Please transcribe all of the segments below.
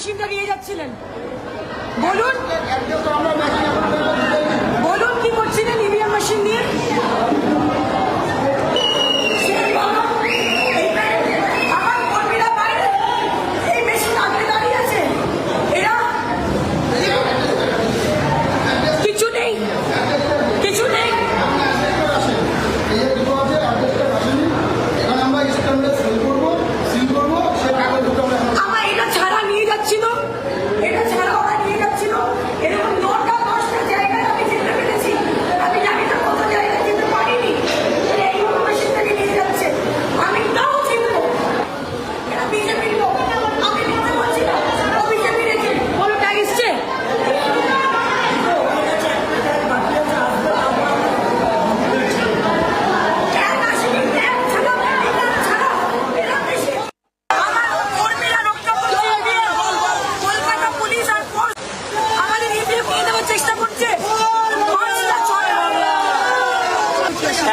মেশিনটা নিয়ে যাচ্ছিলেন? বলুন বলুন কি করছিলেন ইভিএম মেশিন নিয়ে?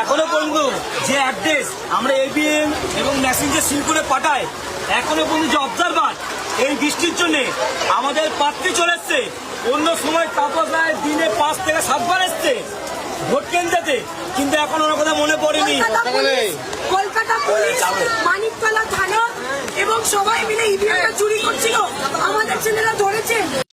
এখনো পর্যন্ত যে অ্যাড্রেস আমরা এবিএম এবং মেসেঞ্জার সিল করে পাঠাই, এখনো পর্যন্ত যে অবজারভার এই বৃষ্টির জন্য আমাদের পাত্রে চলে এসছে। অন্য সময় তাপসায় দিনে 5 থেকে 7 বার এসছে ভোট কেন্দ্রেতে, কিন্তু এখন ওনার কথা মনে পড়েনি। কলকাতা পুলিশ, মানিকতলা থানা এবং সবাই মিলে ইভিএমটা চুরি করছিল, আমাদের ছেলেরা ধরেছে।